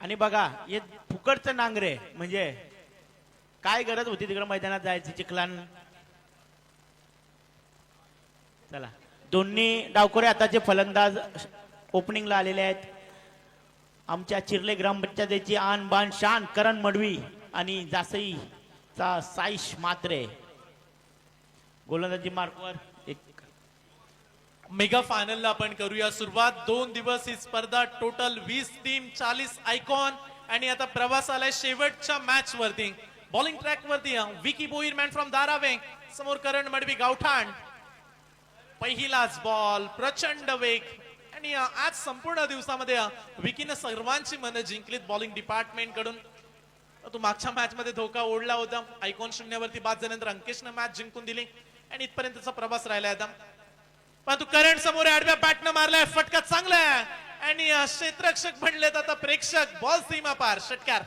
आणि बघा हे फुकटचं नांगरे म्हणजे काय गरज होती तिकडे मैदानात जायची चिखलान. चला दोन्ही डावखोरे आताचे फलंदाज ओपनिंगला आलेले आहेत. आमच्या चिरले ग्रामपंचायतीची आन बान शान करण मडवी आणि जासईचा साईश मात्रे गोलंदाजी मार्कवर एक. मेगा फायनलला आपण करूया सुरुवात. 2 दिवस ही स्पर्धा, टोटल 20 टीम, 40 आयकॉन. आणि आता प्रवास आलाय शेवटच्या मॅच वरती. बॉलिंग ट्रॅक वरती विकी बोईर मॅन फ्रॉम धारावे, समोर करण मडवी गावठाण. पहिलाच बॉल, प्रचंड वेग. आणि आज संपूर्ण दिवसामध्ये विकीनं सर्वांची मनं जिंकलीत बॉलिंग डिपार्टमेंट कडून. तो मागच्या मॅच मध्ये धोका ओढला होता, आयकॉन शून्यावरती बाद झाल्यानंतर अंकेशनं मॅच जिंकून दिली आणि इथपर्यंतचा प्रवास राहिला आता. परंतु करण समोर आडव्या बॅटनं मारलाय फटका चांगला आहे आणि क्षेत्ररक्षक म्हणलेत आता प्रेक्षक. बॉल सीमा पार, षटकार.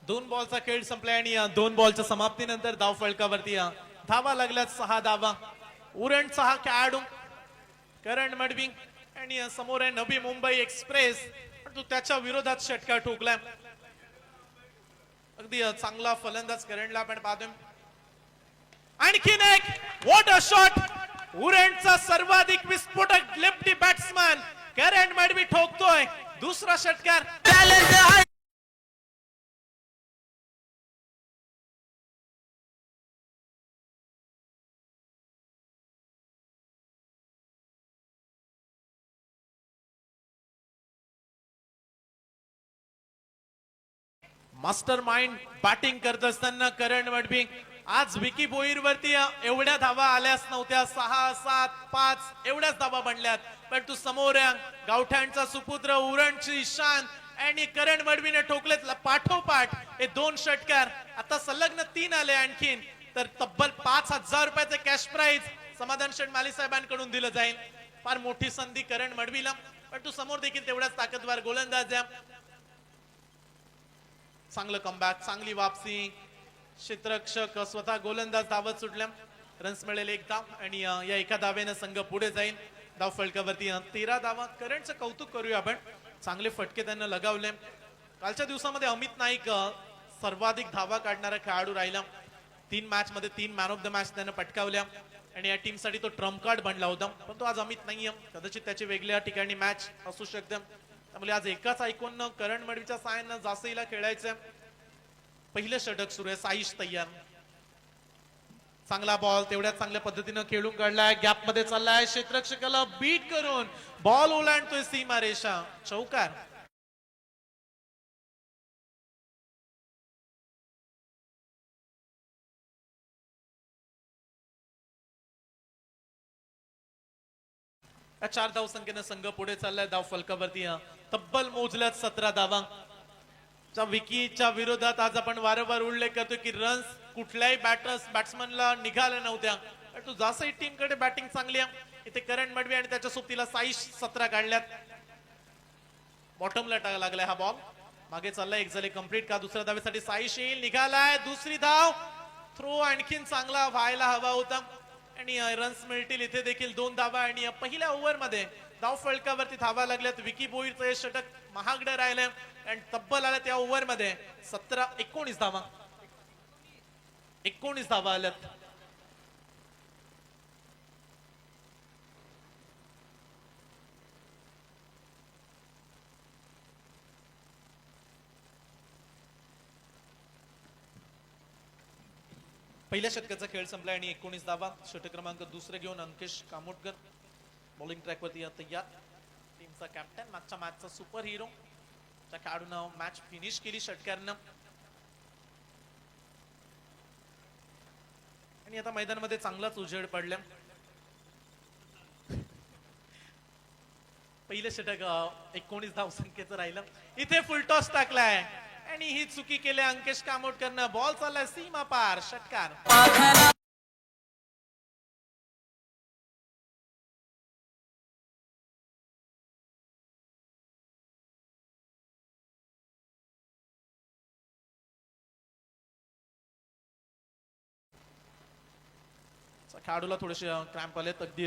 दोन बॉलचा खेळ संपलाय आणि 2 बॉलच्या समाप्तीनंतर धाव फलकावरती धावा लागल्यात 6 धावा. उरणचा हा खेळाडू करण मडवी आणि समोर आहे नवी मुंबई एक्सप्रेस, परंतु त्याच्या विरोधात षटकार ठोकलाय. अगदी चांगला फलंदाज करणला आपण पाहतोय. आणखीन एक व्हॉट अ शॉट. उरणचा सर्वाधिक विस्फोटक लेफ्टी बॅट्समन करण मडवी ठोकतोय दुसरा षटकार. मास्टर माइंड बॅटिंग करत असताना करण मडवी. आज विकी बोईर वरती एवढ्या धावा आल्याच नव्हत्या, 6, 7, 5 एवढ्याच धावा बनल्यात. पण तू समोर गावठाणचा सुपुत्र उरणची शान आणि करण मडवीने ठोकलेत पाठोपाठ हे 2 षटकार. आता संलग्न 3 आले आणखीन, तर तब्बल 5,000 रुपयाचे कॅश प्राइज समाधान शेठ माली साहेबांकडून दिलं जाईल. फार मोठी संधी करण मडवीला, पण तू समोर देखील तेवढाच ताकदवार गोलंदाज आहे. चांगलं कमबॅक, चांगली वापसी. क्षेत्ररक्षक स्वतः गोलंदाज धावत सुटल्या. रन्स मिळेल 1 धाव आणि या एका धावेनं संघ पुढे जाईल. धाव फलकावरती 13 धावा. करणचं कौतुक करूया आपण, चांगले फटके त्यांना लगावले. कालच्या दिवसामध्ये अमित नाईक सर्वाधिक धावा काढणारा खेळाडू राहिला. 3 मॅच मध्ये 3 मॅन ऑफ द मॅच त्यानं पटकावल्या आणि या टीम साठी तो ट्रम्प कार्ड बनला होता. पण तो आज अमित नाहीये, कदाचित त्याची वेगळ्या ठिकाणी मॅच असू शकते. त्यामुळे आज एकाच ऐकून करण मडवीच्या साहाय्यानं जासईला खेळायचं. पहिलं षटक सुरू आहे. साईश तयार. चांगला बॉल तेवढ्याच चांगल्या पद्धतीनं खेळून काढलाय. गॅप मध्ये चाललाय, क्षेत्ररक्षकाला बीट करून बॉल ओलांडतोय सीमा रेषा, चौकार. या 4 धाव संख्येनं संघ पुढे चाललाय. धाव फलकावरती तब्बल मोजल्यात 17 धावा. विकीच्या विरोधात आज आपण वारंवार उल्लेख करतोय की रन्स कुठल्याही बॅट्समनला निघाल्या नव्हत्या. तू जासई टीम कडे बॅटिंग चांगली आहे. इथे करण मडवी आणि त्याच्या सोबतीला साईश 17 काढल्यात. बॉटमला लागलाय हा बॉल, मागे चाललाय. एक झाले कंप्लीट का दुसऱ्या धावेसाठी साईश येईल, निघालाय. दुसरी धाव. थ्रो आणखीन चांगला व्हायला हवा होता आणि रन्स मिळतील. इथे देखील 2 धावा आणि पहिल्या ओव्हर मध्ये धाव फलकावरती धावा लागल्यात. विकी बोईरचं हे षटक महागडं राहिलंय आणि तब्बल आल्या त्या ओव्हर मध्ये 19 धावा. 19 धावा आल्यात. पहिल्या षटकाचा खेळ संपला आणि 19 धावा. षटक क्रमांक दुसरे घेऊन अंकेश कामोटकर बॉलिंग ट्रॅक वरती तयार. टीमचा कॅप्टन, मागच्या मॅचचा सुपर हिरो, त्या खेळाडूनं मॅच फिनिश केली षटकारानं. आणि आता मैदानामध्ये चांगलाच उजेड पडला. पहिलं षटक 19 धाव संख्येचं राहिलं. इथे फुलटॉस टाकलाय आणि ही चुकी केली अंकेश कामोटकरनं. बॉल चाललाय सीमा पार, षटकार. खेळाडूला थोडेसे क्रॅम्प आलेत. अगदी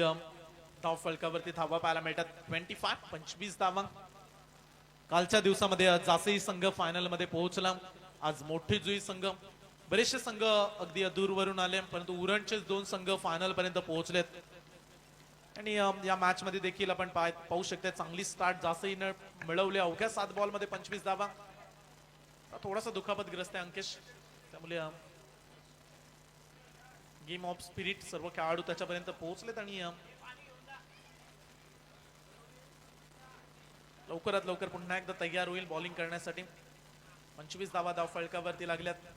धाव फलकावरती धावा पाहायला मिळतात. 25 धावा. कालच्या दिवसामध्ये जासई संघ फायनल मध्ये पोहोचला. आज मोठी जुई संघ, बरेचसे संघ अगदी दूरवरून आले, परंतु उरणचे 2 संघ फायनल पर्यंत पोहोचलेत. आणि या मॅच मध्ये देखील आपण पाहू शकता चांगली स्टार्ट जासईनं मिळवली. अवघ्या 7 बॉल मध्ये 25 धावा. थोडासा दुखापतग्रस्त आहे अंकेश, त्यामुळे गेम ऑफ स्पिरिट सर्व खेळाडू त्याच्यापर्यंत पोहोचलेत आणि लवकरात लवकर पुन्हा एकदा तयार होईल बॉलिंग करण्यासाठी. 25 धावा धाव फलकावरती लागल्यात.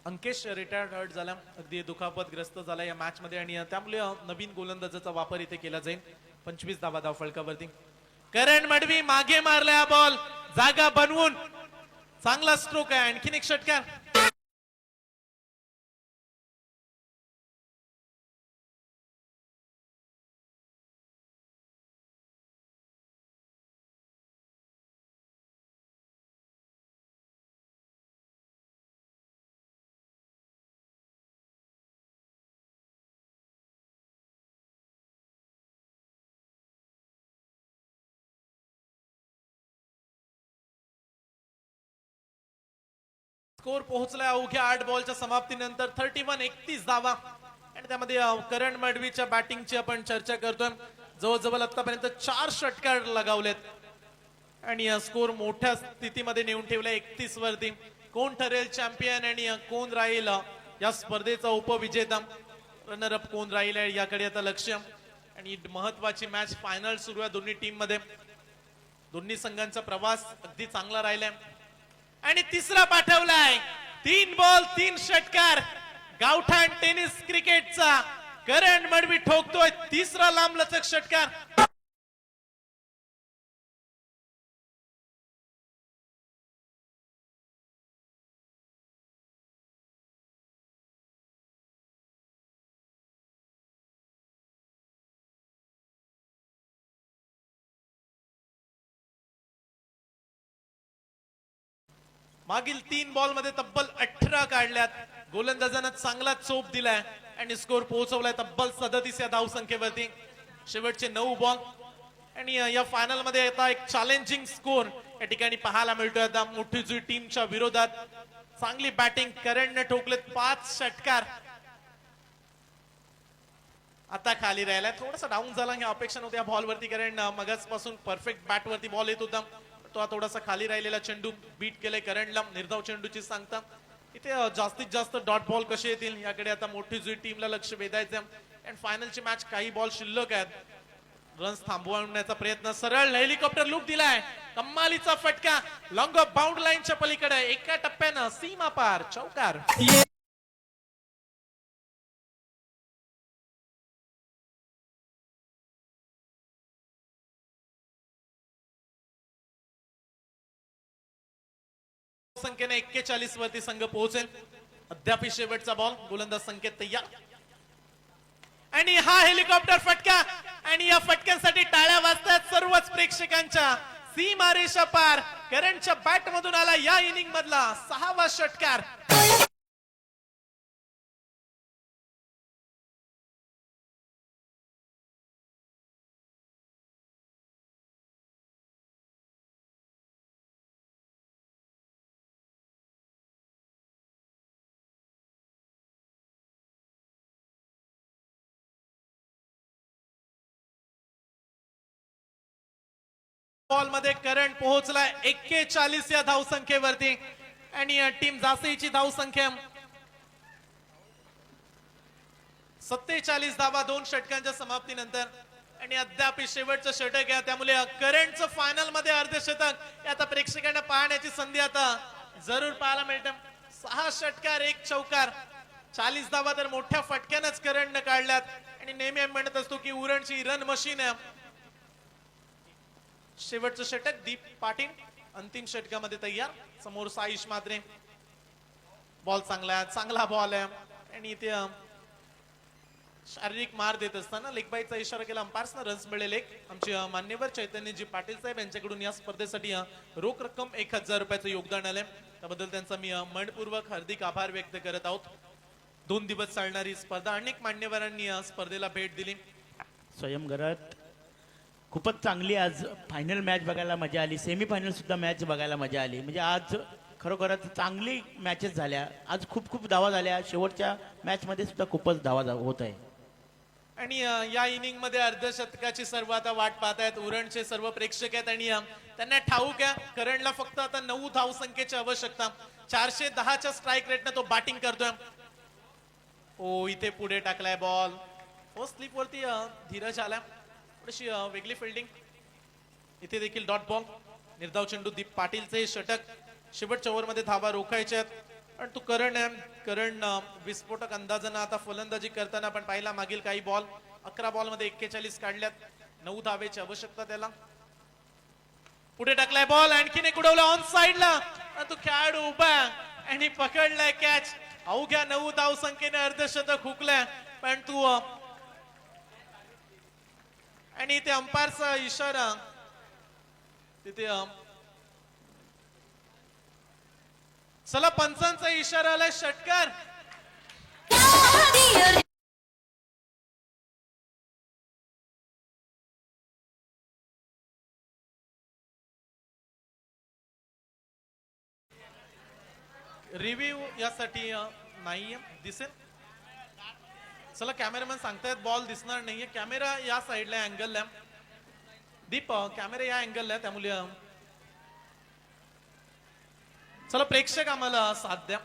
अंकेश रिटायर्ड हर्ट झाला, अगदी दुखापतग्रस्त झाला या मॅच मध्ये आणि त्यामुळे नवीन गोलंदाजाचा वापर इथे केला जाईल. 25 धावा धाव फलकावरती. करण मडवी मागे मारला बॉल जागा बनवून, चांगला स्ट्रोक आहे. आणखीन एक षटकार. स्कोर पोहोचला अवघ्या 8 बॉलच्या समाप्तीनंतर 31 धावा. आणि त्यामध्ये करण मडवीच्या बॅटिंगची आपण चर्चा करतोय. जवळजवळ आतापर्यंत 4 षटकार लगावलेत आणि स्कोर मोठ्या स्थितीमध्ये नेऊन ठेवला 31 वरती. कोण ठरेल चॅम्पियन आणि कोण राहील या स्पर्धेचा उपविजेता, रनर अप कोण राहील याकडे आता लक्ष. आणि महत्वाची मॅच फायनल सुरू आहे दोन्ही टीम मध्ये. दोन्ही संघांचा प्रवास अगदी चांगला राहिलाय. आणि तिसरा पाठवलाय. 3 बॉल 3 षटकार. गावठाण टेनिस क्रिकेटचा करण मडवी ठोकतोय तिसरा लांबलचक षटकार. मागील 3 बॉल मध्ये तब्बल 18 काढल्यात. गोलंदाजांना चांगला चोप दिलाय आणि स्कोर पोहोचवलाय तब्बल 37 या धावसंख्येवरती. शेवटचे 9 बॉल आणि या फायनल मध्ये आता एक चॅलेंजिंग स्कोर या ठिकाणी पाहायला मिळतोय. आता मोठी जुई टीमच्या विरोधात चांगली बॅटिंग. करणने ठोकलेत 5 षटकार. आता खाली राहिलाय, थोडासा डाऊन झाला, ही अपेक्षा नव्हती या बॉलवरती, कारण मगाचपासून परफेक्ट बॅट वरती बॉल येत होता. तो थोडासा खाली राहिलेला चेंडू बीट केलाय करणला. निर्धाव चेंडूची सांगता इथे जास्तीत जास्त डॉट बॉल कसे येतील याकडे आता मोठी जुई टीमला लक्ष वेधायचं. आणि फायनलची मॅच काही बॉल शिल्लक आहेत. रन्स थांबवण्याचा प्रयत्न, सरळ हेलिकॉप्टर लूक दिलाय, कमालीचा फटका लॉंग ऑफ बाउंड लाईनच्या पलीकडे. एका टप्प्यानं सीमा पार चौकार. संख्येने 41 वरती संघ पोहोचेल. अद्याप शेवटचा बॉल, गोलंदाज संकेत तयार. आणि हा हेलिकॉप्टर फटका, आणि या फटक्यासाठी टाळ्या वाजतात सर्वच प्रेक्षकांच्या. सीमारेषा पार करणच्या बॅट मधून आला या इनिंग मधला 6वा षटकार. बॉल मध्ये करंट पोहोचलाय 41 या धावसंख्येवरती. आणि टीम जासईची धावसंख्या 47 धावा 2 षटकांच्या समाप्तीनंतर. आणि अद्याप शेवटचं षटक आहे, त्यामुळे करंटचं फायनल मध्ये अर्धशतक हे आता प्रेक्षकांना पाहण्याची संधी आता जरूर पाहायला मिळते. 6 षटकार 1 चौकार, 40 धावा तर मोठ्या फटक्यानंच करंटनं काढल्यात. आणि नेहमी आम्ही म्हणत असतो की उरणची रन मशीन आहे. शेवटचं षटक दीप पाटील अंतिम षटकामध्ये तयार. समोर साईश मात्रे. बॉल चांगला आहे, चांगला बॉल आहे. आणि इथे शारीरिक मार देत असताना लेग बाईचा इशारा केला अंपायर्सनं. रन्स मिळेल एक. आमचे मान्यवर चैतन्यजी पाटील साहेब यांच्याकडून या स्पर्धेसाठी रोख रक्कम 1000 रुपयाचं योगदान आलंय. त्याबद्दल त्यांचा मी मनपूर्वक हार्दिक आभार व्यक्त करत आहोत. 2 दिवस चालणारी स्पर्धा, अनेक मान्यवरांनी या स्पर्धेला भेट दिली. स्वयं घरात खूपच चांगली आज फायनल मॅच बघायला मजा आली. सेमीफायनल सुद्धा मॅच बघायला मजा आली. म्हणजे आज खरोखरच चांगली मॅचेस झाल्या. आज खूप खूप धावा झाल्या. शेवटच्या मॅच मध्ये सुद्धा खूपच धावा होत आहे. आणि या इनिंग मध्ये अर्धशतकाची सर्व आता वाट पाहत आहेत उरणचे सर्व प्रेक्षक आहेत. आणि त्यांना ठाऊक आहे करंटला फक्त आता 9 धावसंख्येची आवश्यकता. 410च्या स्ट्राईक रेटने तो बॅटिंग करतोय. ओ इथे पुढे टाकलाय बॉल. फर्स्ट स्लिप वरती धीरज आला. थोडीशी वेगळी फिल्डिंग. इथे देखील डॉट बॉल. निर्धाव चेंडू दीप पाटीलचे षटक. शेवटच्या ओव्हरमध्ये धावा रोखायच्या आहेत. पण तू करण विस्फोटक अंदाजानं आता फलंदाजी करताना पण पाहिला मागील काही बॉल. 11 बॉल मध्ये 41 काढल्यात. 9 धावेची आवश्यकता त्याला. पुढे टाकलाय बॉल, आणखीन एक उडवला ऑन साइडला. तू खेळाडू उभा आणि पकडलाय कॅच. अवघ्या 9 धावसंख्येने अर्धशतक हुकलाय. पण तू आणि ते अंपायरचा इशारा तिथे. चला पंचांचा इशारा आलाय षटकार. रिव्ह्यू यासाठी नाहीये दिसेल. चला कॅमेरामॅन सांगतायत बॉल दिसणार नाहीये. कॅमेरा या साईडला अँगलला. दीप कॅमेरा या अँगलला, त्यामुळे चला प्रेक्षक आम्हाला साथ द्या.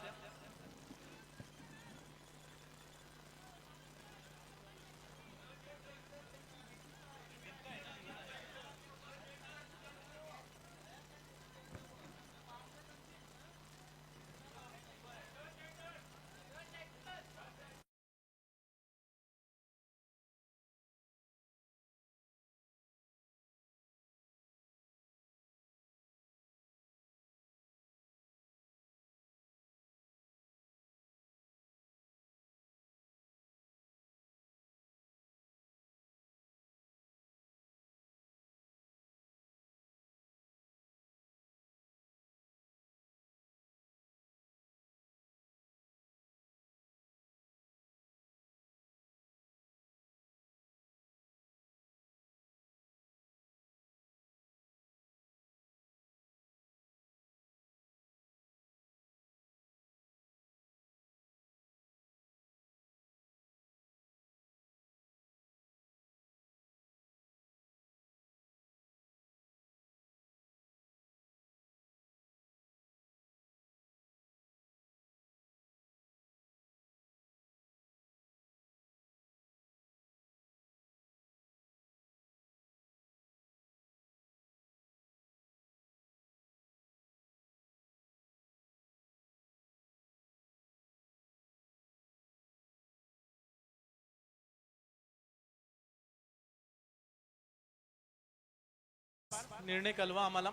निर्णय कळवा आम्हाला.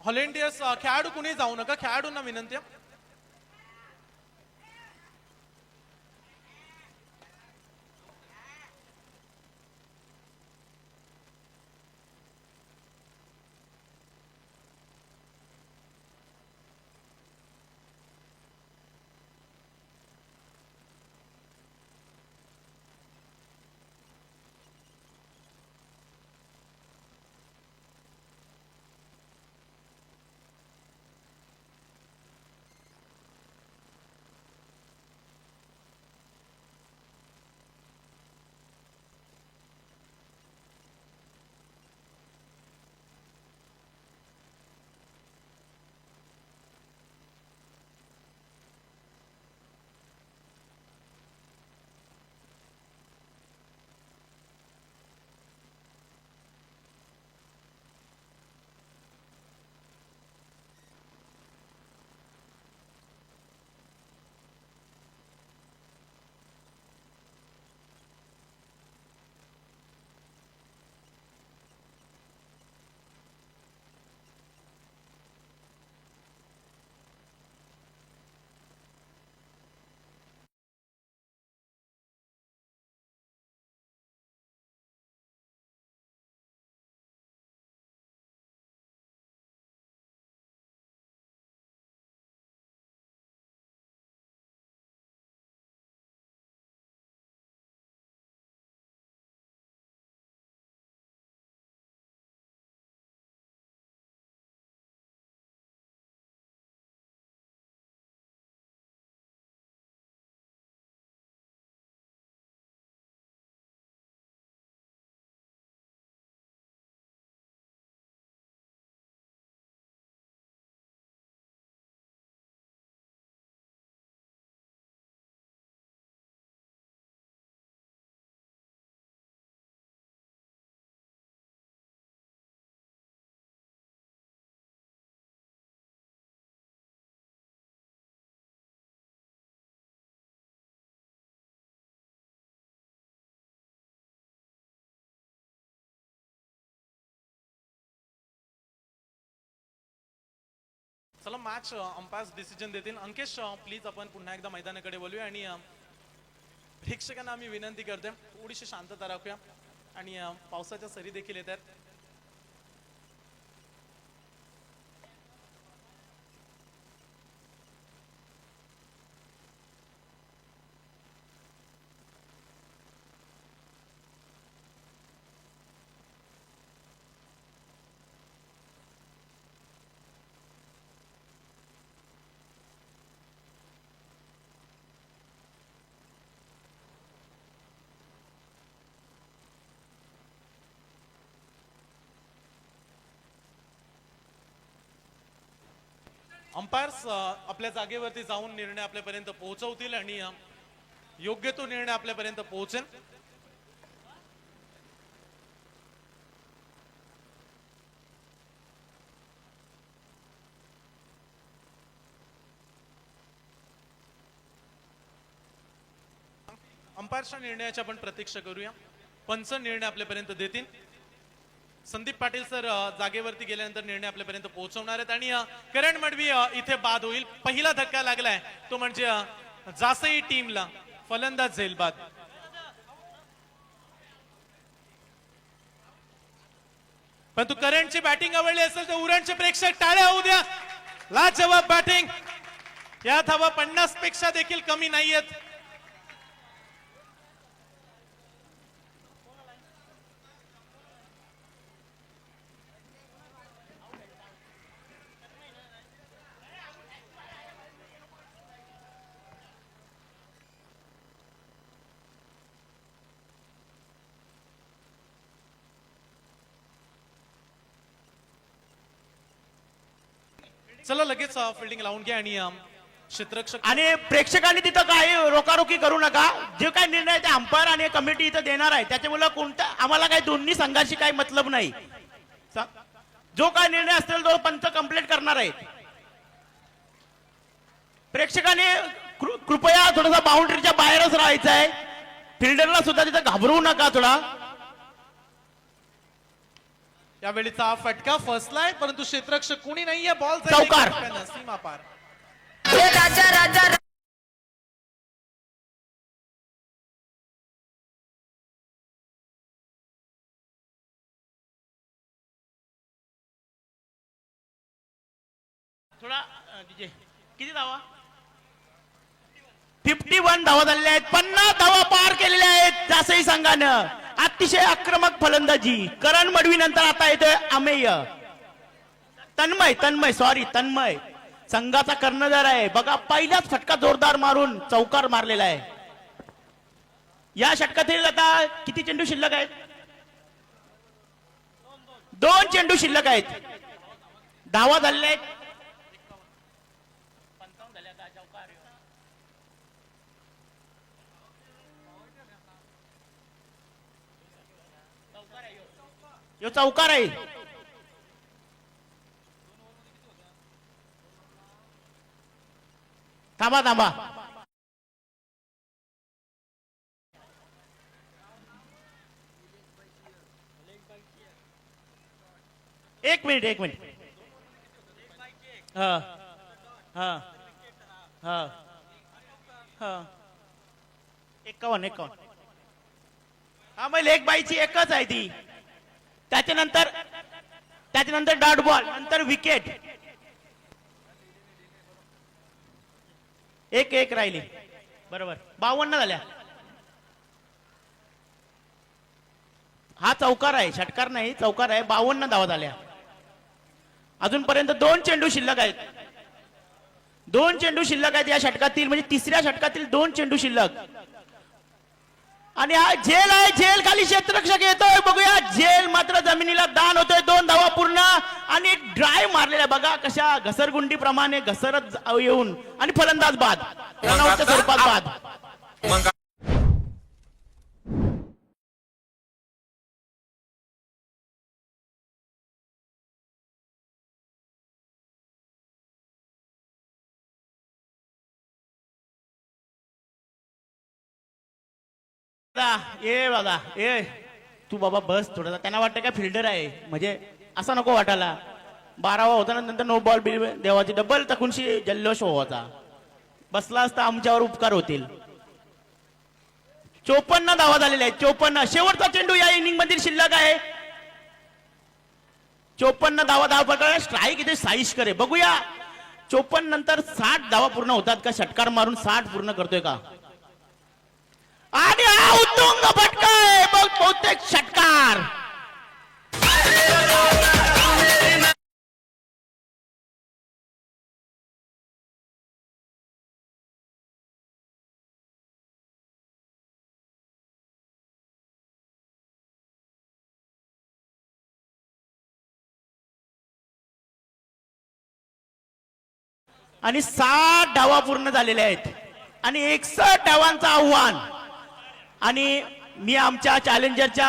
व्हॉलेंटियर्स खेळाडू कुणी जाऊ नका, खेळाडूंना विनंती आहे. चला मॅच अंपायर्स डिसिजन देतील. अंकेश प्लीज आपण पुन्हा एकदा मैदानाकडे बोलूया आणि प्रेक्षकांना आम्ही विनंती करते थोडीशी शांतता राखूया आणि पावसाच्या सरी देखील येत आहेत. अंपायर्स आपल्या जागेवरती जाऊन निर्णय आपल्यापर्यंत पोहोचवतील आणि योग्य तो निर्णय आपल्यापर्यंत पोहोचेल. अंपायर्सच्या निर्णयाची आपण प्रतीक्षा करूया. पंच निर्णय आपल्यापर्यंत देतील. संदीप पाटील सर जागेवरती गेल्यानंतर निर्णय आपल्यापर्यंत पोहोचवणार आहेत आणि करण मडवी इथे बाद होईल. पहिला धक्का लागलाय तो म्हणजे जासई टीमला, फलंदाज झेल बाद. परंतु करणची बॅटिंग आवडली असेल तर उरणचे प्रेक्षक टाळ्या होऊ द्या. लाजवाब बॅटिंग. या धावा 50 पेक्षा देखील कमी नाहीयेत. चला लगेच फिल्डिंग लावून घ्या आणि क्षेत्ररक्षक आणि प्रेक्षकांनी तिथं काही रोकारोकी करू नका. जे काही निर्णय ते अंपायर आणि कमिटी इथं देणार आहे त्याच्यामुळे कोणता आम्हाला काही दोन्ही संघाशी काही मतलब नाही. जो काय निर्णय असेल तो पंच कंप्लीट करणार आहे. प्रेक्षकांनी कृपया थोडासा बाउंड्रीच्या बाहेरच राहायचं आहे. फिल्डरला सुद्धा तिथं घाबरवू नका थोडा. यावेळीचा फटका फसलाय, परंतु क्षेत्ररक्षक कोणी नाहीये. बॉल चौकार. सीमा पार. राजा राजा थोडा किती धावा 51 धावा झालेल्या आहेत. 50 धावा पार केलेल्या आहेत जासई संघानं. अतिशय आक्रमक फलंदाजी करण मडवी नंतर आता येतोय अमेय तन्मय संघाचा कर्णधार आहे बघा. पहिलाच फटका जोरदार मारून चौकार मारलेला आहे. या षटकातील आता किती चेंडू शिल्लक आहेत? 2 चेंडू शिल्लक आहेत. धावा झालेल्या आहेत. यो चौकार आहे. थांबा एक मिनिट हा हा हा हा 51 हा मग लेग बाईची एकच आहे ती. त्याच्यानंतर डॉट बॉल नंतर विकेट. एक राहिली बरोबर. 52 झाल्या. हा चौकार आहे, षटकार नाही चौकार आहे. 52 धावा झाल्या. अजूनपर्यंत 2 चेंडू शिल्लक आहेत. 2 चेंडू शिल्लक आहेत या षटकातील, म्हणजे तिसऱ्या षटकातील 2 चेंडू शिल्लक. आणि हा झेल आहे. झेल खाली क्षेत्ररक्षक येतोय बघूया. झेल मात्र जमिनीला दान होतोय. 2 धावा पूर्ण आणि ड्राईव्ह मारलेला बघा कशा घसरगुंडी प्रमाणे घसरत येऊन आणि फलंदाज बाद. रनआउटच्या स्वरूपात बाद. ये बघा तू बाबा बस थोडासा. त्यांना वाटतं का फिल्डर आहे म्हणजे असं नको वाटायला. 12वा होता नंतर नो बॉल बिल देवाची डबल तकुणशी जल्लोष होता. बसला असता आमच्यावर उपकार होतील. 54 धावा झालेल्या आहेत. 54 शेवटचा चेंडू या इनिंग मधील शिल्लक आहे. 54 धावा प्रकार स्ट्राईक इथे साईश करे बघूया. 54 नंतर 60 धावा पूर्ण होतात का? षटकार मारून 60 पूर्ण करतोय का? आणि हा उत्तुंग फटका आहे बहुतेक षटकार. आणि 60 धावा पूर्ण झालेल्या आहेत आणि 61 धावांचं आव्हान. आणि मी आमच्या चॅलेंजरच्या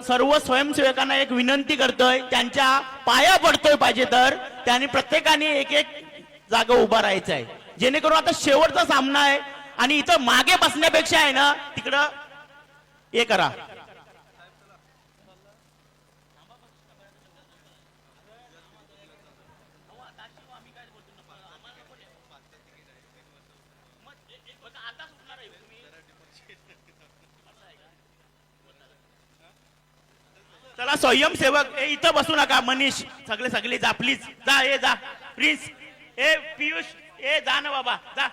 सर्व स्वयंसेवकांना एक विनंती करतोय, त्यांच्या पाया पडतोय पाहिजे तर त्यांनी प्रत्येकाने एक जागा उभा राहायचं आहे, जेणेकरून आता शेवटचा सामना आहे आणि इथं मागे बसण्यापेक्षा आहे ना तिकडं हे करा. चला स्वयंसेवक इथं बसू नका. मनीष सगळे जा प्लीज. जा प्लीज. पियुष जा ना बाबा जा.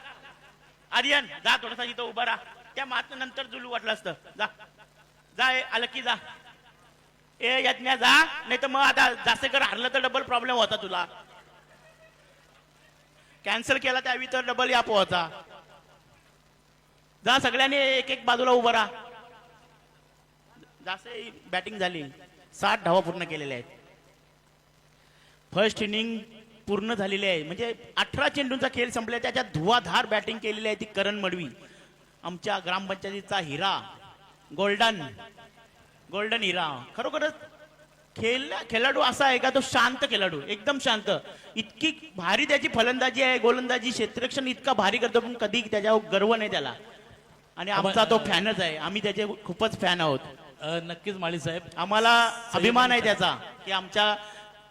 आर्यन जा थोडासा इथं उभा राहा. त्या मात्र नंतर जुलू वाटलं असतं. जा आलं की जा. यज्ञा जा, नाही तर मग आता जास्त कर हरलं तर डबल प्रॉब्लेम होता. तुला कॅन्सल केला त्यावेळी तर डबल या पोहाचा. जा सगळ्यांनी एक बाजूला उभं राहा. जास्त बॅटिंग झाली. 60 धावा पूर्ण केलेल्या आहेत. फर्स्ट इनिंग पूर्ण झालेली आहे, म्हणजे 18 चेंडूंचा खेळ संपला. त्याच्यात धुवाधार बॅटिंग केलेली आहे ती करण मडवी, आमच्या ग्रामपंचायतीचा हिरा, गोल्डन हिरा. खरोखरच खेळाडू असा आहे का तो शांत खेळाडू, एकदम शांत. इतकी भारी त्याची फलंदाजी आहे, गोलंदाजी, क्षेत्ररक्षण इतका भारी करतो, पण कधी त्याच्यावर गर्व नाही त्याला. आणि आमचा तो फॅनच आहे, आम्ही त्याचे खूपच फॅन आहोत. नक्कीच माळी साहेब. आम्हाला अभिमान आहे त्याचा की आमच्या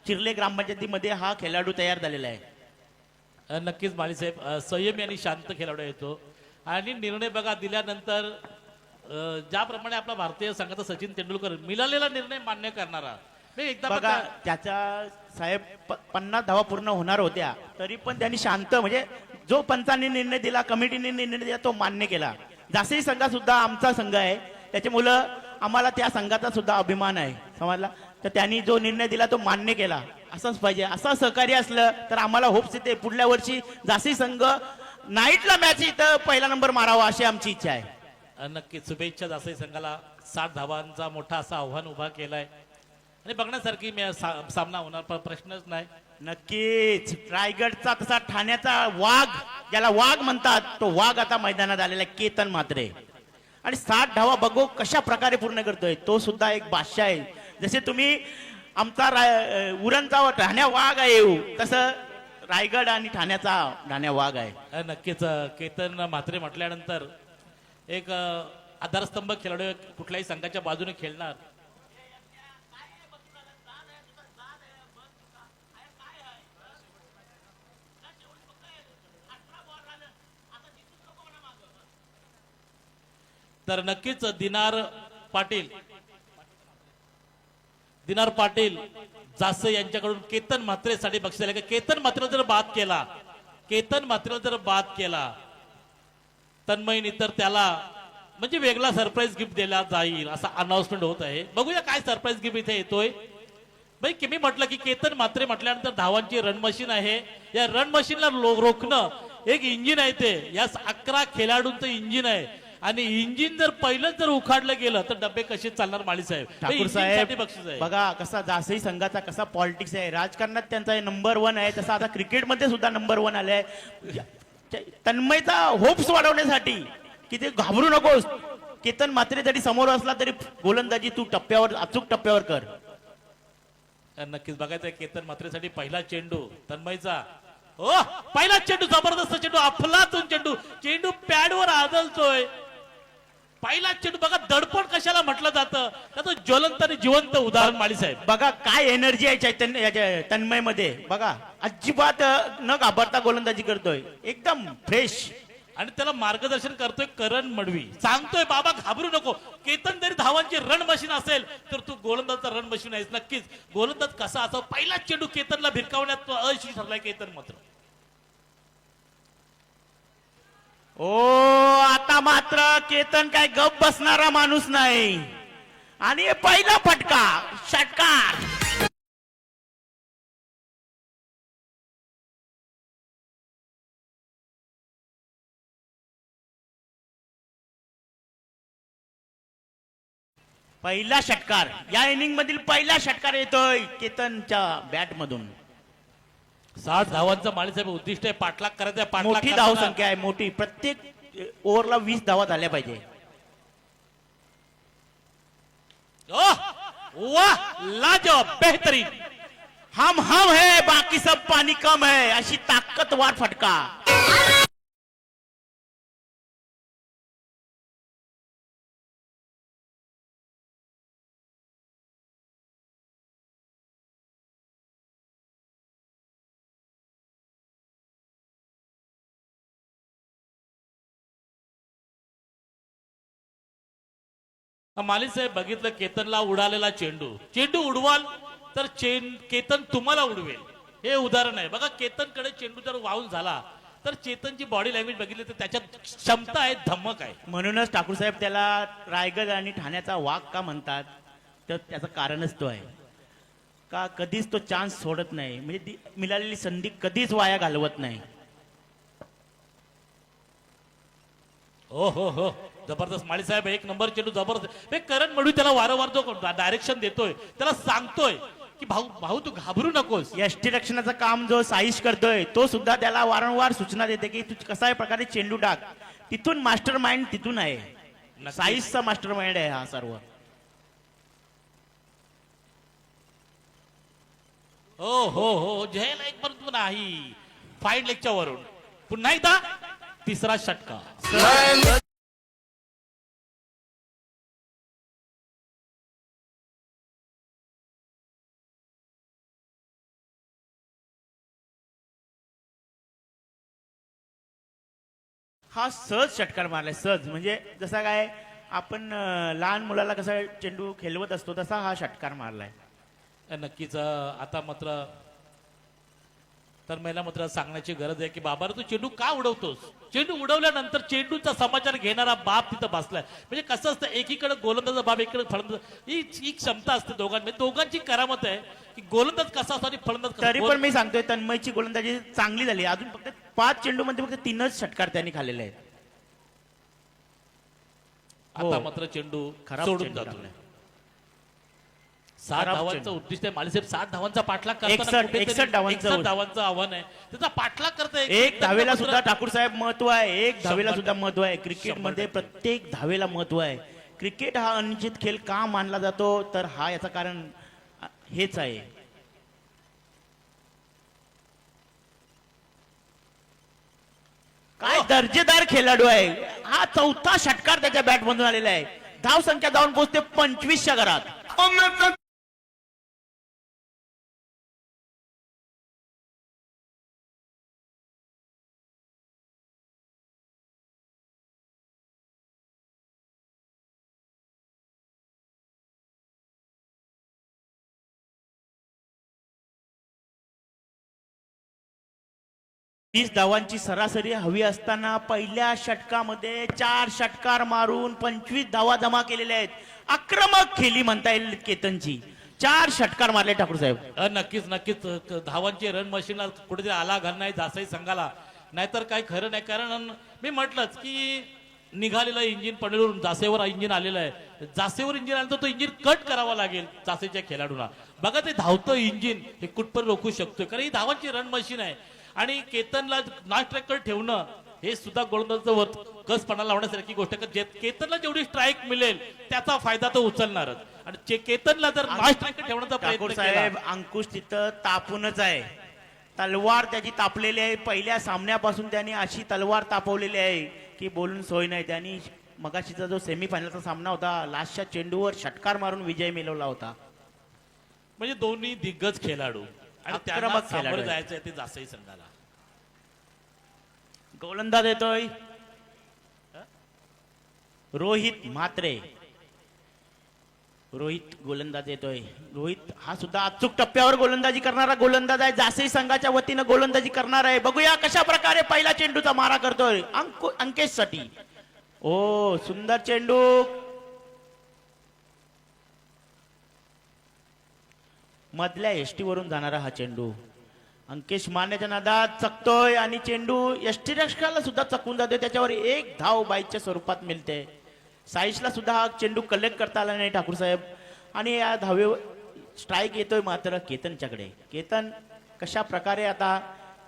चिर्ले ग्रामपंचायतीमध्ये हा खेळाडू तयार झालेला आहे. नक्कीच माळी साहेब. संयमी आणि शांत खेळाडू येतो आणि निर्णय बघा दिल्यानंतर ज्याप्रमाणे आपला भारतीय संघाचा सचिन तेंडुलकर मिळालेला निर्णय मान्य करणारा. मी एकदा बघा बघा त्याच्या साहेब 50 धावा पूर्ण होणार होत्या तरी पण त्यांनी शांत म्हणजे जो पंचांनी निर्णय दिला, कमिटीने निर्णय दिला तो मान्य केला. जासई संघ सुद्धा आमचा संघ आहे, त्याच्यामुळं आम्हाला त्या संघाचा सुद्धा अभिमान आहे समजला. तर त्यांनी जो निर्णय दिला तो मान्य केला. असंच पाहिजे, असं सहकार्य असलं तर आम्हाला होप्स येते पुढल्या वर्षी जासई संघ नाईटला मॅच इथं पहिला नंबर मारावा अशी आमची इच्छा आहे. नक्कीच शुभेच्छा. जासई संघाला 60 धावांचा मोठा असा आव्हान उभा केलाय आणि बघण्यासारखी सामना होणार प्रश्नच नाही. नक्कीच रायगडचा तसा ठाण्याचा वाघ ज्याला वाघ म्हणतात तो वाघ आता मैदानात आलेला आहे, केतन म्हात्रे. आणि 60 धावा बघू कशा प्रकारे पूर्ण करतोय, तो सुद्धा एक बादशाह आहे. जसे तुम्ही आमचा उरणचा ठाण्या वाघ आहे तसं रायगड आणि ठाण्याचा ठाण्या वाघ आहे. नक्कीच केतन म्हात्रे म्हटल्यानंतर एक आधारस्तंभ खेळाडू कुठल्याही संघाच्या बाजूने खेळणार. तर नक्कीच दिनार पाटील जासे यांच्याकडून केतन म्हात्रेसाठी बक्षीस आले. केतन म्हात्रे जर बाद केला तन्मयनी तर त्याला म्हणजे वेगळा सरप्राईज गिफ्ट दिला जाईल असा अनाउन्समेंट होत आहे. बघूया काय सरप्राईज गिफ्ट इथे येतोय. भाई मी म्हटलं की केतन म्हात्रे म्हटल्यानंतर धावांची रन मशीन आहे. या रन मशीनला रोखणं एक इंजिन आहे, ते या 11 खेळाडूंचं इंजिन आहे आणि इंजिन जर पहिलं जर उखाडलं गेलं तर डबे कसे चालणार माळी साहेब. ठाकूर साहेब बक्षीस आहे. बघा कसा जासई संघाचा कसा पॉलिटिक्स आहे, राजकारणात त्यांचा नंबर 1 आहे, तसा आता क्रिकेटमध्ये सुद्धा नंबर 1 आलाय. तन्मयचा होप्स वाढवण्यासाठी की ते घाबरू नकोस, केतन म्हात्रे जरी समोर असला तरी गोलंदाजी तू अचूक टप्प्यावर कर. नक्कीच बघायचं केतन म्हात्रेसाठी पहिला चेंडू तन्मयचा. ओ पहिला चेंडू जबरदस्त चेंडू, अफलातून चेंडू पॅडवर आदळतोय. पहिला चेंडू बघा, दडपण कशाला म्हटलं जातं त्याचं ज्वलंत आणि जिवंत उदाहरण माळी साहेब. बघा काय एनर्जी आहे चैतन्य तन्मय मध्ये. बघा अजिबात न घाबरता गोलंदाजी करतोय, एकदम फ्रेश. आणि त्याला मार्गदर्शन करतोय करण मडवी. सांगतोय बाबा घाबरू नको, केतन जरी धावांची रण मशीन असेल तर तू गोलंदाजचा रण मशीन आहेस. नक्कीच गोलंदाज कसा असावा. पहिला चेंडू केतनला भिरकावण्यात अयशस्वी ठरलाय केतन मात्र. ओ आता मात्र केतन काय गप बसणारा माणूस नाही आणि पहिला फटका षटकार. पहिला षटकार या इनिंग मधील पहिला षटकार येतोय केतनच्या बॅट मधून. 60 धावांचं माळी साहेब उद्दिष्ट आहे, पाठलाग करायचा. मोठी धाव संख्या आहे, मोठी. प्रत्येक ओव्हरला 20 धावा झाल्या पाहिजे. वाह लाजवाब बेहतरीन. हम है बाकी सब पाणी कम है अशी ताकदवार फटका. माली साहेब बघितलं केतनला उडालेला चेंडू उडवाल तर केतन तुम्हाला उडवेल, हे उदाहरण आहे. बघा केतनकडे चेंडू जर वाहून झाला तर चेतनची बॉडी लँग्वेज बघितली तर त्याच्यात क्षमता आहे, धमक आहे. म्हणूनच ठाकूर साहेब त्याला रायगड आणि ठाण्याचा वाघ का म्हणतात तर त्याचं कारणच तो आहे का कधीच तो चान्स सोडत नाही, म्हणजे मिळालेली संधी कधीच वाया घालवत नाही. हो हो हो जबरदस्त माळी साहेब, एक नंबर चेंडू जबरदस्त. करण मडवी त्याला वारंवार जो डायरेक्शन देतोय त्याला सांगतोय की भाऊ तू घाबरू नकोस. यष्टी रक्षणाचं काम जो साईश करतोय तो सुद्धा त्याला वारंवार सूचना देते की तू कसा प्रकारे चेंडू टाक. तिथून मास्टर माइंड तिथून आहे, साईशचा मास्टर माइंड आहे हा सर्व. हो हो हो जयला एक परंतु नाही फाईन लेगच्या वरून पुन्हा एकदा तिसरा षटकार. हा सहज षटकार मारलाय, सहज. म्हणजे जसा काय आपण लहान मुलाला कसा चेंडू खेळवत असतो तसा हा षटकार मारलाय. नक्कीच आता मात्र तर मला मात्र सांगण्याची गरज आहे की बाबा तू चेंडू का उडवतोस. चेंडू उडवल्यानंतर चेंडूचा समाचार घेणारा बाप तिथं बसलाय. म्हणजे कसं असतं, एकीकडे गोलंदाज बाप, एकीकडे फलंदाज, ही क्षमता असते दोघांमध्ये. दोघांची करामत आहे की गोलंदाज कसा असतो आणि फलंदाज कसा. तरी पण मी सांगतोय तन्मयची गोलंदाजी चांगली झाली. अजून फक्त 5 चेंडूमध्ये फक्त 3च षटकार त्यांनी खाल्लेले आहेत. आता हो. मात्र चेंडू खराब सोडून चेंडू जातो. टाकलाय. 7 खराब धावांचं चेंडू. उद्दिष्ट आहे मालिसेत. 7 धावांचा पाठलाग 61 धावांचं 61 धावांचं आव्हान आहे. त्याचा पाठलाग करतोय. एक धावेला सुद्धा ठाकूर साहेब महत्व आहे. एक धावेला 100% सुद्धा महत्व आहे. क्रिकेटमध्ये प्रत्येक धावेला महत्व आहे. क्रिकेट हा अनिश्चित खेळ का मानला जातो तर हा याचं कारण हेच आहे. काय दर्जेदार खेळाडू आहे हा. 4था षटकार त्याच्या बॅट मधून आलेला आहे. धाव संख्या जाऊन पोहोचते 25च्या घरात. तीस धावांची सरासरी हवी असताना पहिल्या षटकामध्ये 4 षटकार मारून 25 धावा जमा केलेल्या आहेत. आक्रमक खेळी म्हणता येईल केतनची. 4 षटकार मारले ठाकूर साहेब. नक्कीच नक्कीच धावांची रन मशीनला कुठेतरी आला घाल नाही जासई संघाला. नाहीतर काय खरं नाही. कारण मी म्हटलंच की निघालेलं इंजिन पडून जासेवर इंजिन आलेलं आहे. जासेवर इंजिन आलं तर तो इंजिन कट करावा लागेल जासेच्या खेळाडूला. बघा ते धावतं इंजिन हे कुठपर्यंत रोखू शकतोय. कारण ही धावांची रन मशीन आहे. आणि केतनला लास्ट ट्रॅकवर ठेवणं हे सुद्धा गोलंदाजाचं कसपणा लावण्यासारखी गोष्ट आहे. केतनला जेवढी स्ट्राईक मिळेल त्याचा फायदा तो उचलणारच. आणि केतनला जर लास्ट ट्रॅकवर ठेवण्याचा ठाकूर प्रयत्न साहेब केला. अंकुश तिथं तापूनच आहे. तलवार त्याची तापलेली आहे. पहिल्या सामन्यापासून त्यांनी अशी तलवार तापवलेली आहे की बोलून सोय नाही. त्यांनी मगाशीचा जो सेमीफायनलचा सामना होता लास्टच्या चेंडूवर षटकार मारून विजय मिळवला होता. म्हणजे दोन्ही दिग्गज खेळाडू आणि त्यांना आक्रमक खेळाडू सामोरं आहेत. जायचं आहे ते जासई संघाला. गोलंदाज येतोय रोहित म्हात्रे. रोहित गोलंदाज येतोय. रोहित हा सुद्धा अचूक टप्प्यावर गोलंदाजी करणारा गोलंदाज आहे. जासई संघाच्या वतीनं गोलंदाजी करणार आहे. बघूया कशा प्रकारे पहिला चेंडूचा मारा करतोय अंकेश साठी. ओ सुंदर चेंडू. मधल्या एसटी वरून जाणारा हा चेंडू अंकेश मान्याच्या नादात चकतोय आणि चेंडू एसटी रक्षकाला सुद्धा चकून जातोय. त्याच्यावर 1 धाव बाईच्या स्वरूपात मिळते. साईशला सुद्धा हा चेंडू कलेक्ट करता आला नाही ठाकूर साहेब. आणि या धावेवर स्ट्राईक येतोय मात्र केतनच्याकडे. केतन कशा प्रकारे आता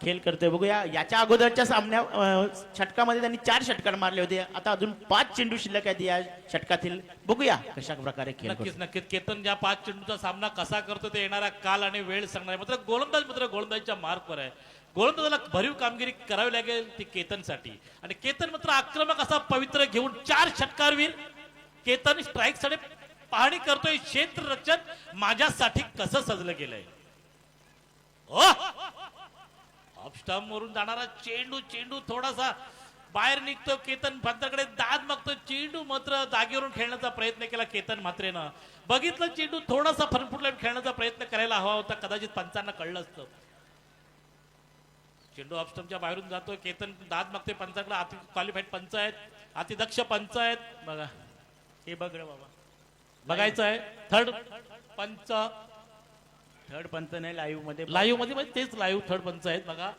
खेळ करतोय बघूया. याच्या अगोदरच्या सामन्या षटकामध्ये त्यांनी 4 षटकार मारले होते. आता अजून 5 चेंडू शिल्लक आहेत या षटकातील. बघूया कशा प्रकारे खेळ नक्कीच करतोय. नक्कीच केतन ज्या 5 चेंडूचा सामना कसा करतो ते येणारा काल आणि वेळ सांगणार आहे. मात्र गोलंदाजच्या मार्कवर आहे. गोलंदाजाला भरीव कामगिरी करावी लागेल ती केतनसाठी. आणि केतन मात्र आक्रमक असा पवित्र घेऊन 4 षटकारवीर. केतन स्ट्राईक साठी पाहणी करतोय. क्षेत्ररक्षण माझ्यासाठी कसं सजलं गेलंय. ऑफ स्टंप वरून जाणारा चेंडू थोडासा बाहेर निघतो. केतन पंताकडे दाद मागतो. चेंडू मात्र जागेवरून खेळण्याचा प्रयत्न केला केतन म्हात्रेनं. बघितलं चेंडू थोडासा फनफुटला खेळण्याचा प्रयत्न करायला हवा होता. कदाचित पंचांना कळलं असतं. चेंडू ऑफ स्टंपच्या बाहेरून जातोय. केतन दाद मागतोय पंचाकडे. अति क्वालिफाईड पंच आहेत. अतिदक्ष पंच आहेत. बघा हे बघ रे बाबा. बघायचं आहे. थर्ड पंच थर्ड पंच नाही लाईव्ह मध्ये. लाईव्ह मध्ये म्हणजे तेच लाईव्ह थर्ड पंच आहेत. बघा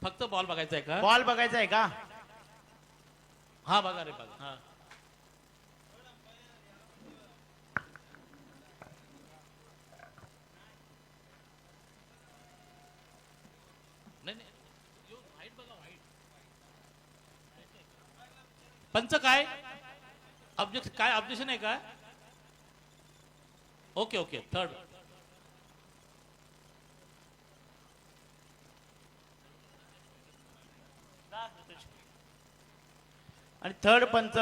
फक्त बॉल बघायचा आहे का. बॉल बघायचा आहे का. हा बघा रे बघा. हा नाही नाही. व्हाईट बघा व्हाईट. पंच काय ऑब्जेक्शन काय ऑब्जेक्शन आहे का. Okay okay third. आणि थर्ड पंच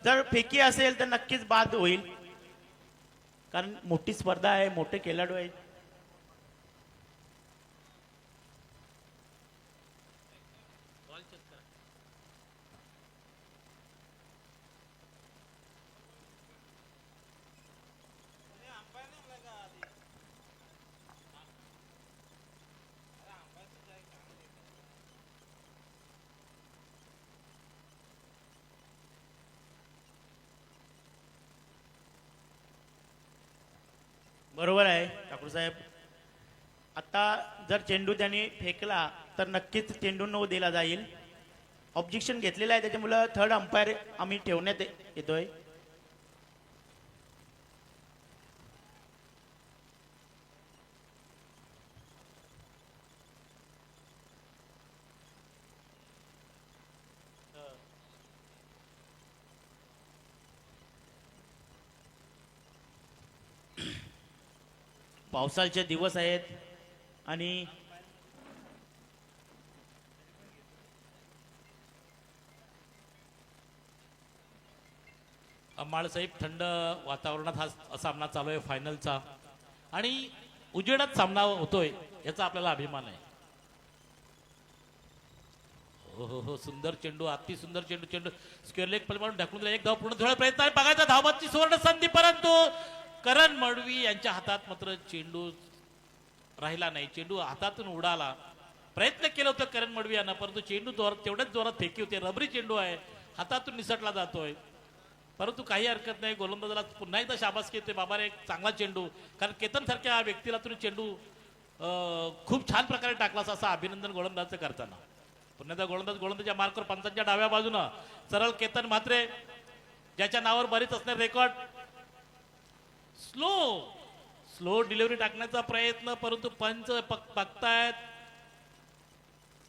जर फेकी असेल तर नक्कीच बाद होईल. कारण मोठी स्पर्धा आहे. मोठे खेळाडू आहेत. बरोबर आहे ठाकूर साहेब. आता जर चेंडू त्यांनी फेकला तर नक्कीच चेंडू नो दिला जाईल. ऑब्जेक्शन घेतलेलं आहे त्याच्यामुळं थर्ड अंपायर आम्ही ठेवण्यात येतोय. पावसाळ्याचे दिवस आहेत आणि अंबाळसाहेब थंड वातावरणात हा सामना चालू आहे फायनलचा आणि उजेडात सामना होतोय याचा आपल्याला अभिमान आहे. हो हो हो सुंदर चेंडू अति सुंदर चेंडू चेंडू स्क्वेअर लेग पलीकडून ढकलून दिला. एक धाव पूर्ण थोडा प्रयत्न आहे बघायचा धावबादची सुवर्ण संधी परंतु करण मडवी यांच्या हातात मात्र चेंडू राहिला नाही. चेंडू हातातून उडाला. प्रयत्न केला होता करण मडवी यांना परंतु चेंडू तेवढ्याच जोरात फेकी होते. रबरी चेंडू आहे हातातून निसटला जातोय परंतु काही हरकत नाही. गोलंदाजाला पुन्हा एकदा शाबासकी येते बाबा रे एक चांगला चेंडू. कारण केतन सारख्या व्यक्तीला तुम्ही चेंडू खूप छान प्रकारे टाकला असं अभिनंदन गोलंदाजचं करताना. पुन्हा एकदा गोलंदाजच्या मार्कवर पंचांच्या डाव्या बाजूनं सरळ केतन म्हात्रे ज्याच्या नावावर बरीच असणार रेकॉर्ड. स्लो डिलिव्हरी टाकण्याचा प्रयत्न परंतु पंच बघतायत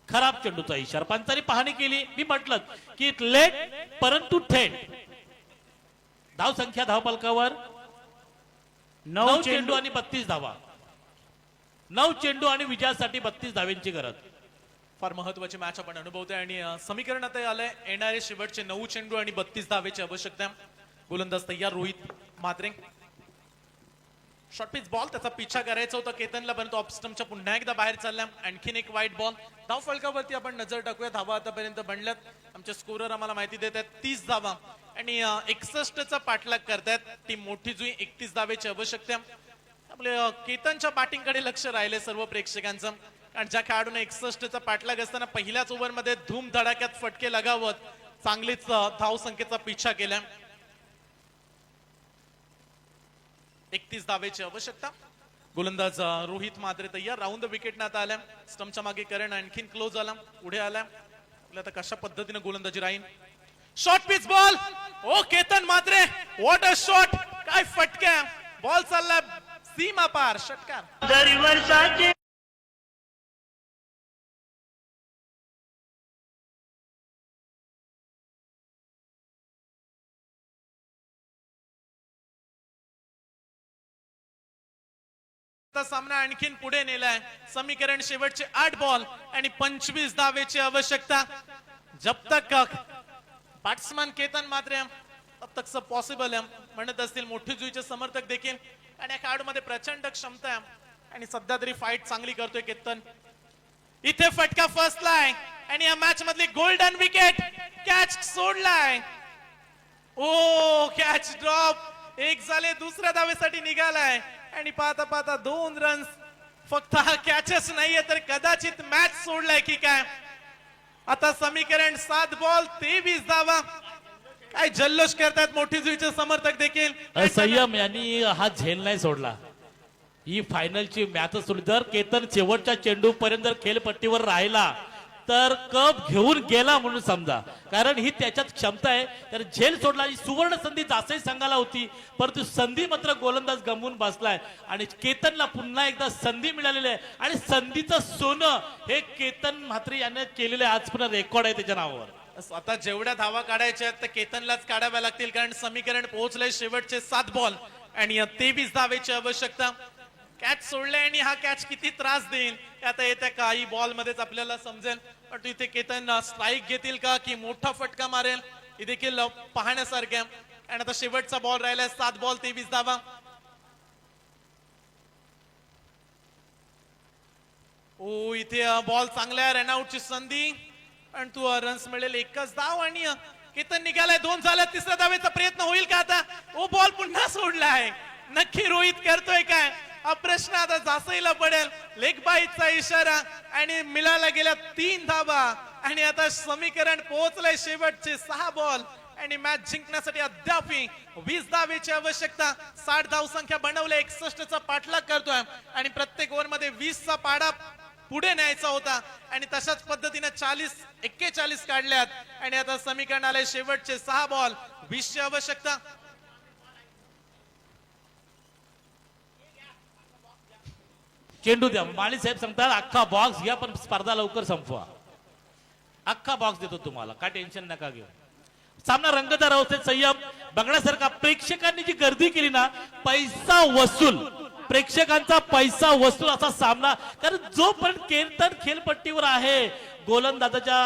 खराब चेंडूचा इशारा. पंचांनी पाहणी केली. मी म्हटलं की लेट परंतु थेट. धाव संख्या धावफलकावर 9 चेंडू आणि 32 धावा. 9 चेंडू आणि विजयासाठी 32 धाव्यांची गरज. फार महत्वाची मॅच आपण अनुभवतोय आणि समीकरण आता आलंय. येणारे शेवटचे 9 चेंडू आणि 32 धावेची आवश्यकता. गोलंदाज तयार Rohit Mhatre. Short pitch ball त्याचा पिछा करायचा होता केतनला परंतु ऑफ स्टंपच्या पुन्हा एकदा बाहेर चालला. आणखीन एक वाईट बॉल. धाव फलकावरती आपण नजर टाकूया. धावा आतापर्यंत बनल्यात. आमचे स्कोरर आम्हाला माहिती देत आहेत 30 धावा आणि 61चा पाठलाग करतायत. टीम मोठी जुई 31 धावेची आवश्यकता. आपल्या केतनच्या बॅटिंगकडे लक्ष राहिले सर्व प्रेक्षकांचं. कारण ज्या खेळाडूने 61चा पाठलाग असताना पहिल्याच ओव्हरमध्ये धूम धडाक्यात फटके लगावत चांगलीच धाव संख्येचा पिछा केला. 31 धावेची आवश्यकता. गोलंदाज रोहित म्हात्रे तयार. राऊंड द विकेट आता आल्या. स्टंपच्या मागे करण आणखीन क्लोज आला. पुढे आला. आता कशा पद्धतीने गोलंदाजी राहील. Short pitch ball. Oh Ketan Mhatre what a shot. काय फटक्या. बॉल चालला सीमा पार. षटकार. सामना आणखीन पुढे नेलाय. समीकरण शेवटचे 8 बॉल आणि 25 धावेची आवश्यकता. जब तक बॅट्समॅन केतन म्हात्रे तब तक सब पॉसिबल आहे म्हणत असतील मोठी जुईचे समर्थक देखील. आणि या खेळाडूमध्ये प्रचंड क्षमता आहे आणि सध्या तरी फाईट चांगली करतोय केतन. इथे फटका फसलाय आणि या मॅच मधली गोल्डन विकेट. कॅच सोडलाय. ओ कॅच ड्रॉप. एक झाले दुसऱ्या धावेसाठी निघालाय आणि पाहता पाहता 2 रन्स. फक्त हा कॅचच नाहीये तर कदाचित मॅच सोडलाय की काय. आता समीकरण 7 बॉल 23 धावा. काय जल्लोष करतात मोठी जुईचे समर्थक देखील. संयम यांनी हा झेल नाही सोडला. ही फायनलची मॅच सोडली. जर केतन शेवटच्या चेंडू पर्यंत जर खेळपट्टीवर राहिला तर कप घेऊन गेला म्हणून समजा. कारण ही त्याच्यात क्षमता आहे. तर झेल सोडला. ही सुवर्ण संधी जास्तही सांगायला होती परंतु संधी मात्र गोलंदाज गमवून बसलाय आणि केतनला पुन्हा एकदा संधी मिळालेली आहे आणि संधीचं सोनं हे केतन म्हात्रे याने केलेलं आज पुन्हा रेकॉर्ड आहे त्याच्या नावावर. आता जेवढ्या धावा काढायच्या आहेत त्या केतनलाच काढाव्या लागतील कारण समीकरण पोहोचलंय शेवटचे 7 बॉल आणि 23 धावेची आवश्यकता. कॅच सोडले आणि हा कॅच किती त्रास देईल आता येत्या काही बॉल मध्येच आपल्याला समजेल. पण इथे केतन स्ट्राईक घेतील का की मोठा फटका मारेल हे देखील पाहण्यासारखे. आणि आता शेवटचा बॉल राहिलाय. 7 बॉल 23 धावा. ओ इथे बॉल चांगल्या रनआउटची संधी पण तू रन्स मिळेल एकच धाव आणि केतन निघालाय 2 झालं. तिसऱ्या धावेचा प्रयत्न होईल का आता? ओ बॉल पुन्हा सोडलाय. नक्की रोहित करतोय काय हा प्रश्न आता जासईला पडेल. लेग बाईटचा इशारा आणि मिळाला गेल्या 3 धावा आणि आता समीकरण पोहोचलंय शेवटचे 6 बॉल आणि मॅच जिंकण्यासाठी अद्याप 20 धावेची आवश्यकता. 60 धावसंख्या बनवल्या 61 चा पाठलाग करतोय आणि प्रत्येक ओव्हर मध्ये 20 चा पाडा पुढे न्यायचा होता आणि तशाच पद्धतीने 41 काढल्यात आणि आता समीकरण आले शेवटचे 6 बॉल 20 ची आवश्यकता. चेंडू द्या. माळी साहेब सांगतात अख्खा बॉक्स घ्या पण स्पर्धा लवकर संपवा. अख्खा बॉक्स देतो तुम्हाला, काय टेन्शन नका घेऊ. सामना रंगतदार अवस्थेत संयम बघण्यासारखा. प्रेक्षकांनी जी गर्दी केली ना, पैसा वसूल, प्रेक्षकांचा पैसा वसूल असा सामना. कारण जोपर्यंत केतन खेळपट्टीवर आहे गोलंदाजाच्या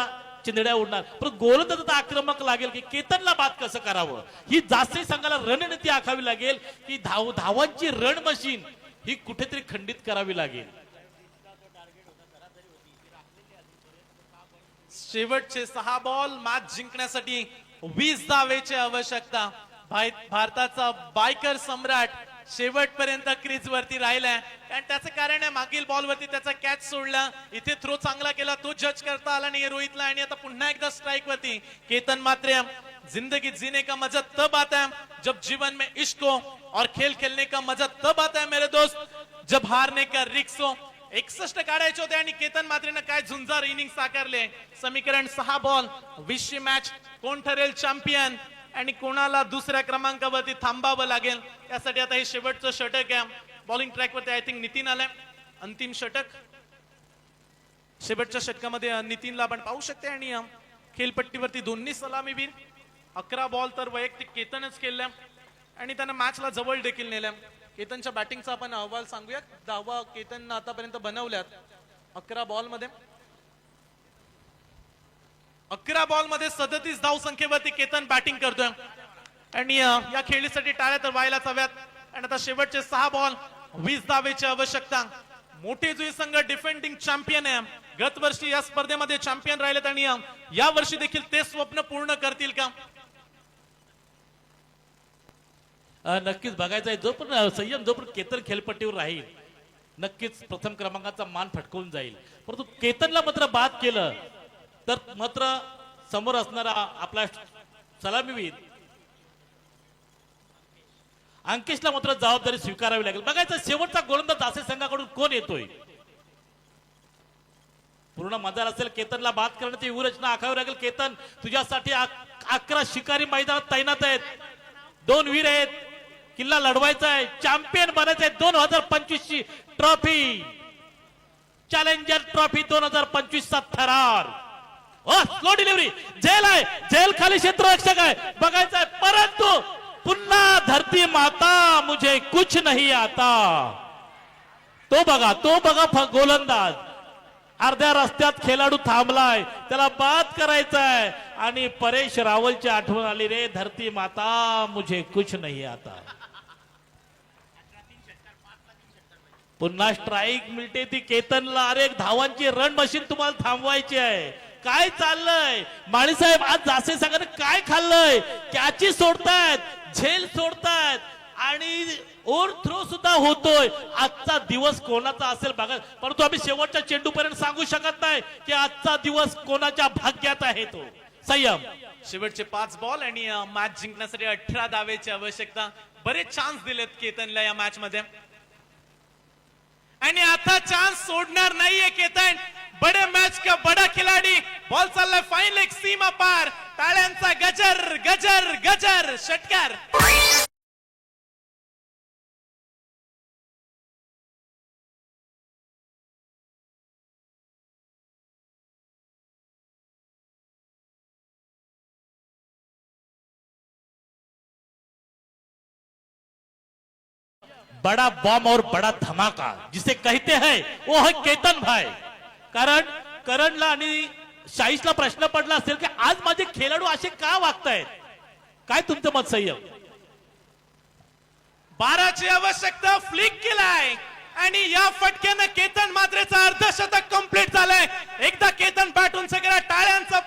चिंधड्या उडणार, पण गोलंदाज आक्रमक लागेल की केतनला बाद कसं करावं ही जास्ती संघाला रणनीती आखावी लागेल की धावांची रण मशीन ही कुठेतरी खंडित करावी लागेल. शेवटचे 6 बॉल मॅच जिंकण्यासाठी 20 धावेची आवश्यकता. भारताचा बायकर सम्राट शेवटपर्यंत क्रीज वरती राहिलाय कारण त्याचं कारण आहे मागील बॉल वरती त्याचा कॅच सोडला. इथे थ्रो चांगला केला, तो जज करता आला नाही रोहितला आणि आता पुन्हा एकदा स्ट्राइक वरती. केतन मात्र जिंदगी जीने का मजा तब आता है जब जीवन में इश्क हो और खेल खेलने का मजा तब आता है मेरे दोस्त जब हारने का रिस्क हो. 61 काढायचे होते आणि केतन मात्रेनं काय झुंजार इनिंग साकारले. समीकरण 6 बॉल 20 ची मॅच. कोण ठरेल चॅम्पियन आणि कोणाला दुसऱ्या क्रमांकावरती थांबावं लागेल यासाठी आता हे शेवटचं षटक आहे. बॉलिंग ट्रॅक वरती आय थिंक नितीन आलाय. अंतिम षटक. शेवटच्या षटकामध्ये नितीनला आपण पाहू शकते आणि खेळपट्टीवरती दोन्ही सलामीवीर. 11 बॉल तर वैयक्तिक केतनच केल्या आणि त्यानं मॅचला जवळ देखील नेल्या. केतनच्या बॅटिंगचा आपण अहवाल सांगूया. धावा केतन आतापर्यंत बनवल्यात 11 बॉल मध्ये. 11 बॉल मध्ये 37 धाव संख्येवरती केतन बॅटिंग करतोय आणि या खेळीसाठी टाळ्या तर व्हायलाच हव्यात. आणि आता शेवटचे 6 बॉल 20 धावेची आवश्यकता. मोठे जुई संघ डिफेंडिंग चॅम्पियन आहे. गत वर्षी या स्पर्धेमध्ये चॅम्पियन राहिलेत आणि या वर्षी देखील ते स्वप्न पूर्ण करतील का? नक्कीच बघायचं आहे. जो पण संयम जो पण केतन खेळपट्टीवर राहील नक्कीच प्रथम क्रमांकाचा मान फटकवून जाईल. परंतु केतनला मात्र बाद केलं तर मात्र समोर असणारा आपला सलामीवीर अंकेशला मात्र जबाबदारी स्वीकारावी लागेल. बघायचं शेवटचा गोलंदाज दासे संघाकडून कोण येतोय. पूर्ण मजार असेल केतनला बाद करण्याची व्यूहरचना आखावी लागेल. केतन तुझ्यासाठी 11 शिकारी मैदानात तैनात आहेत. 2 वीर आहेत. किल्ला लढवायचा आहे, चॅम्पियन बनायचं आहे. 2025 ची ट्रॉफी, चॅलेंजर ट्रॉफी 2025 चा थरार. Slow delivery. जेल आहे, जेल खाली क्षेत्ररक्षक आहे. बघायचं आहे परंतु पुन्हा धरती माता मुझे कुछ नहीं आता. तो बघा गोलंदाज अर्ध्या रस्त्यात खेळाडू थांबलाय, त्याला बाद करायचा आहे आणि परेश रावलची आठवण आली रे. धरती माता मुझे कुछ नहीं आता. पुन्हा स्ट्राईक मिळते ती केतनला. अरे धावांची रण मशीन तुम्हाला थांबवायची आहे. काय चाललंय माळीसाहेब? आज जासे सांगा काय खाल्लंय? कॅची सोडतायत, झेल सोडतायत आणि ओव्हर थ्रो सुद्धा होतोय. आजचा दिवस कोणाचा असेल बघा. परंतु आम्ही शेवटच्या चेंडू पर्यंत सांगू शकत नाही की आजचा दिवस कोणाच्या भाग्यात आहे. तो संयम. शेवटचे 5 बॉल आणि मॅच जिंकण्यासाठी 18 धावेची आवश्यकता. बरेच चान्स दिलेत केतनला या मॅच मध्ये आणि आता चान्स सोडणार नाहीये केतन. बडे मैच का बड़ा खिलाड़ी. बॉल चाललाय फाईन लेग सीमा पार. टाळ्यांचा गजर गजर गजर. षटकार. बड़ा बॉम्ब और बड़ा धमाका जिसे कहते हैं वो है केतन भाई. कारण करणला आणि शाहीशला प्रश्न पडला असेल की आज माझे खेळाडू असे का वागतायत. काय तुमचं मत संयम? 12 ची आवश्यकता. फ्लिक केलाय आणि या फटक्यानं केतन मात्रेचा अर्धशतक कंप्लीट झालंय. एकदा केतन बॅटून सगळ्या टाळ्यांचा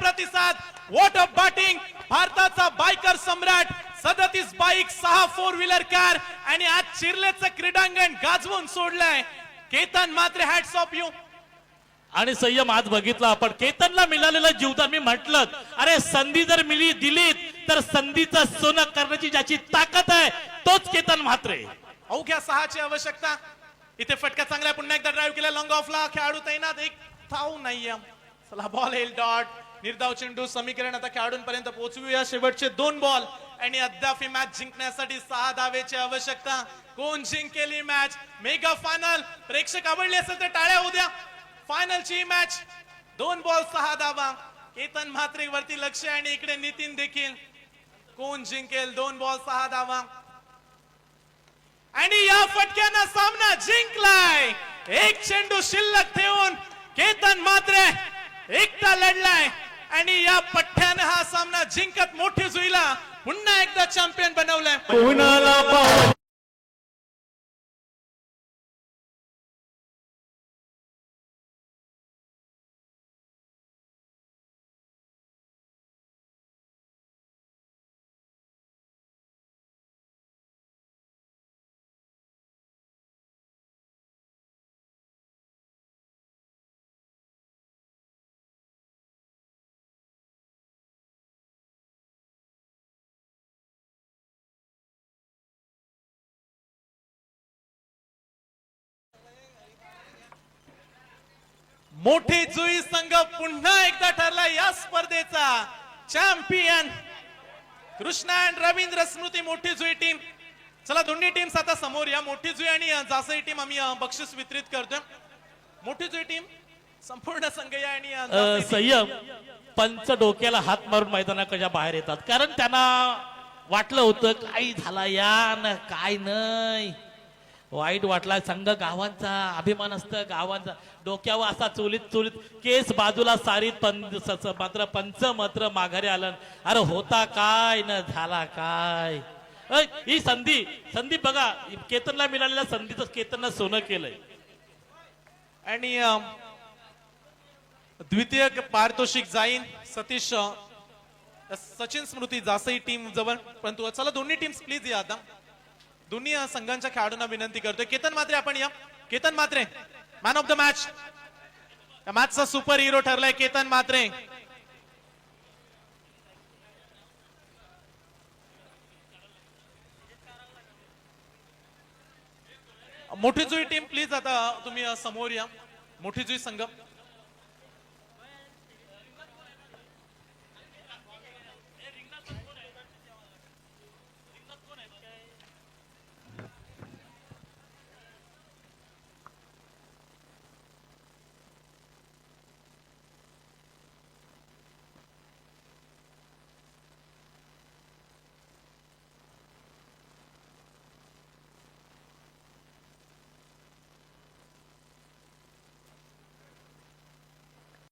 व्हॉट अ बॅटिंग. भारताचा बायकर सम्राट 37 बाईक, 6 फोर व्हीलर कार आणि आज चिरलेचं क्रीडांगण गाजवून सोडलंय. केतन मात्रे, हॅट्स ऑफ यू. आणि संयम आज बघितला आपण केतनला मिळालेलं जीवदान. मी म्हटलं अरे संधी जर दिलीत तर संधीचं सोनं करण्याची ज्याची ताकद आहे तोच केतन म्हात्रे. अवघ्या 6ची आवश्यकता. इथे फटका चांगला, पुन्हा एकदा ड्राईव्ह केला लॉंग ऑफला. खेळाडू तैनात, एक धाव नाहीये. चला बॉल येईल डॉट. निर्धाव चेंडू समीकरण. आता खेळाडूंपर्यंत पोहोचूया. शेवटचे 2 बॉल आणि अद्याप ही मॅच जिंकण्यासाठी 6 धावेची आवश्यकता. कोण जिंकेल ही मॅच? Mega final. प्रेक्षक आवडले असेल तर टाळ्या होऊ द्या. फायनलची मॅच. 2 बॉल 6 धावा. केतन म्हात्रे वरती लक्ष आणि इकडे नितीन देखील. कोण जिंकेल? 2 बॉल 6 धावा आणि या फटक्यानं सामना जिंकलाय. एक चेंडू शिल्लक ठेवून केतन म्हात्रे एकटा लढलाय आणि या पठ्ठ्यानं हा सामना जिंकत मोठी जुईला पुन्हा एकदा चॅम्पियन बनवलंय. मोठी जुई संघ पुन्हा एकदा ठरला या स्पर्धेचा चॅम्पियन. कृष्णा अँड रवींद्र स्मृती मोठी जुई टीम. चला दोन्ही टीम्स आता समोर या. मोठी जुई आणि जासई टीम आम्ही बक्षीस वितरित करतोय. मोठी जुई टीम संपूर्ण संघ या आणि जासई टीम. संयम पंच डोक्याला हात मारून मैदानाच्या बाहेर येतात कारण त्यांना वाटलं होतं काही झाला या न काय नाही. वाईट वाटला. संघ गावांचा अभिमान असतं गावांचा. डोक्यावर असा चोलीत केस बाजूला सारीत मात्र पंच मात्र माघारी आलं. अरे होता काय न झाला काय. ही संधी बघा केतनला मिळालेल्या संधीचं केतननं सोनं केलंय. आणि द्वितीय पारितोषिक जाईन सतीश सचिन स्मृती जासई टीम जवळ. परंतु चला दोन्ही टीम्स प्लीज या. आता दोन्ही संघांच्या खेळाडूंना विनंती करतोय. केतन म्हात्रे आपण या. Ketan Mhatre man of the match. या मॅचचा सुपर हिरो ठरलाय केतन म्हात्रे. मोठी जुई टीम प्लीज आता तुम्ही समोर या. मोठी जुई संघ